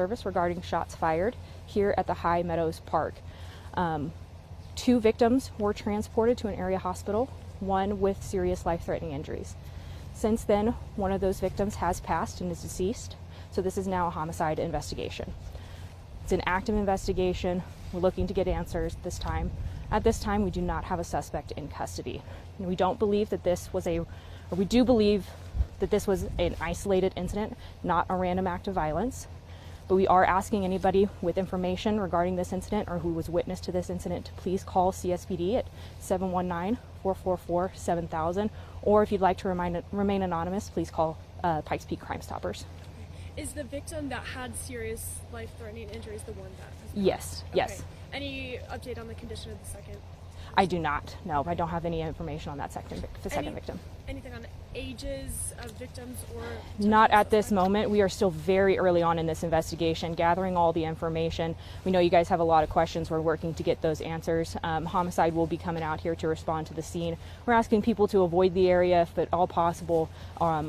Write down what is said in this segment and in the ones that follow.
service regarding shots fired here at the High Meadows Park. 2 victims were transported to an area hospital, one with serious life-threatening injuries. Since then, one of those victims has passed and is deceased, so this is now a homicide investigation. It's an active investigation. We're looking to get answers this time. At this time, we do not have a suspect in custody. And we don't believe that this was we do believe that this was an isolated incident, not a random act of violence. But we are asking anybody with information regarding this incident or who was witness to this incident to please call CSPD at 719-444-7000. Or if you'd like to remain anonymous, please call Pikes Peak Crime Stoppers. Is the victim that had serious life-threatening injuries the one that has passed? Yes, okay. yes. Any update on the condition of the second? I do not. No, I don't have any information on that second victim. Anything on ages of victims or? Not at this moment. We are still very early on in this investigation, gathering all the information. We know you guys have a lot of questions. We're working to get those answers. Homicide will be coming out here to respond to the scene. We're asking people to avoid the area if at all possible.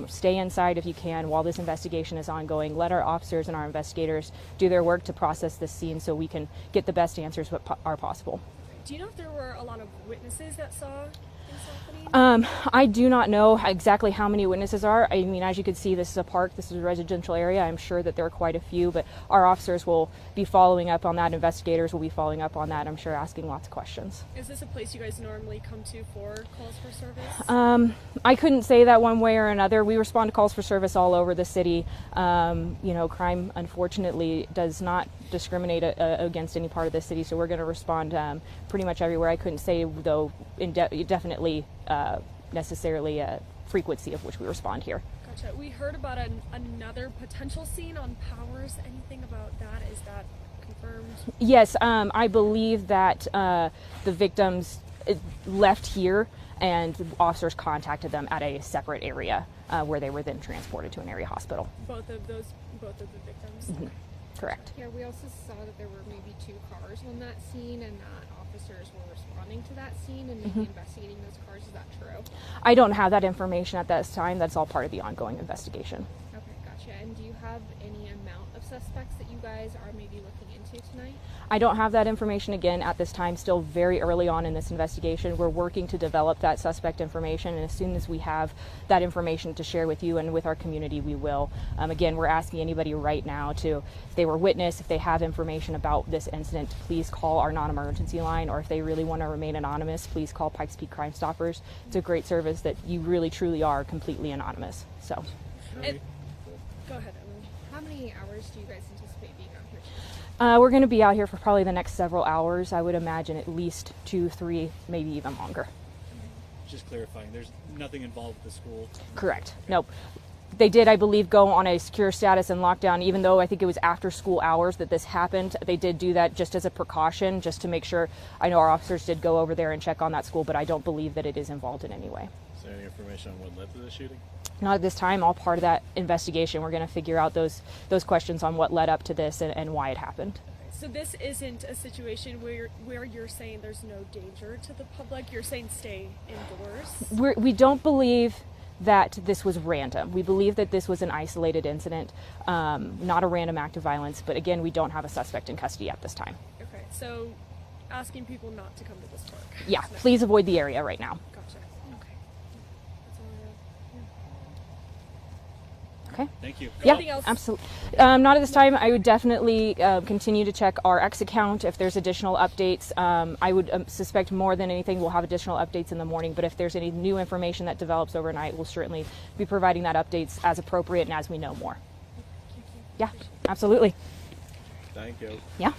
Stay inside if you can while this investigation is ongoing. Let our officers and our investigators do their work to process this scene so we can get the best answers that are possible. Do you know if there were a lot of witnesses that saw things happening? I do not know exactly how many witnesses are. I mean, as you can see, this is a park, this is a residential area. I'm sure that there are quite a few, but our officers will be following up on that. Investigators will be following up on that, I'm sure, asking lots of questions. Is this a place you guys normally come to for calls for service? I couldn't say that one way or another. We respond to calls for service all over the city. You know, crime, unfortunately, does not discriminate against any part of the city, so we're going to respond pretty much everywhere. I couldn't say, though, definitely necessarily a frequency of which we respond here. Gotcha. We heard about another potential scene on Powers. Anything about that? Is that confirmed? Yes, I believe that the victims left here and officers contacted them at a separate area where they were then transported to an area hospital. Both of the victims? Mm-hmm. Correct. Yeah, we also saw that there were maybe 2 cars on that scene and that officers were responding to that scene and maybe investigating those cars. Is that true? I don't have that information at this time. That's all part of the ongoing investigation. Okay, gotcha. And do you have any amount of suspects that you guys are maybe looking into tonight? I don't have that information again at this time. Still very early on in this investigation. We're working to develop that suspect information, and as soon as we have that information to share with you and with our community, we will. Again, we're asking anybody right now to, if they were witness, if they have information about this incident, please call our non-emergency line, or if they really want to remain anonymous, please call Pikes Peak Crime Stoppers. It's a great service that you really truly are completely anonymous. So. Go ahead, Emily. How many hours do you guys anticipate being out here tonight? We're going to be out here for probably the next several hours. I would imagine at least 2, 3, maybe even longer. Just clarifying, there's nothing involved with the school? Correct. Nope. They did, I believe, go on a secure status and lockdown, even though I think it was after school hours that this happened. They did do that just as a precaution, just to make sure. I know our officers did go over there and check on that school, but I don't believe that it is involved in any way. Is there any information on what led to the shooting? Not at this time. All part of that investigation. We're going to figure out those questions on what led up to this and why it happened. So this isn't a situation where you're saying there's no danger to the public. You're saying stay indoors. We don't believe that this was random. We believe that this was an isolated incident, not a random act of violence. But again, we don't have a suspect in custody at this time. Okay, so asking people not to come to this park. Yeah, please avoid the area right now. Gotcha. Okay. That's all I have. Okay. Thank you. Yeah, Anything else? absolutely. Not at this time. I would definitely continue to check our X account if there's additional updates. I would suspect more than anything we'll have additional updates in the morning, but if there's any new information that develops overnight, we'll certainly be providing that updates as appropriate and as we know more. Yeah, absolutely. Thank you. Yeah.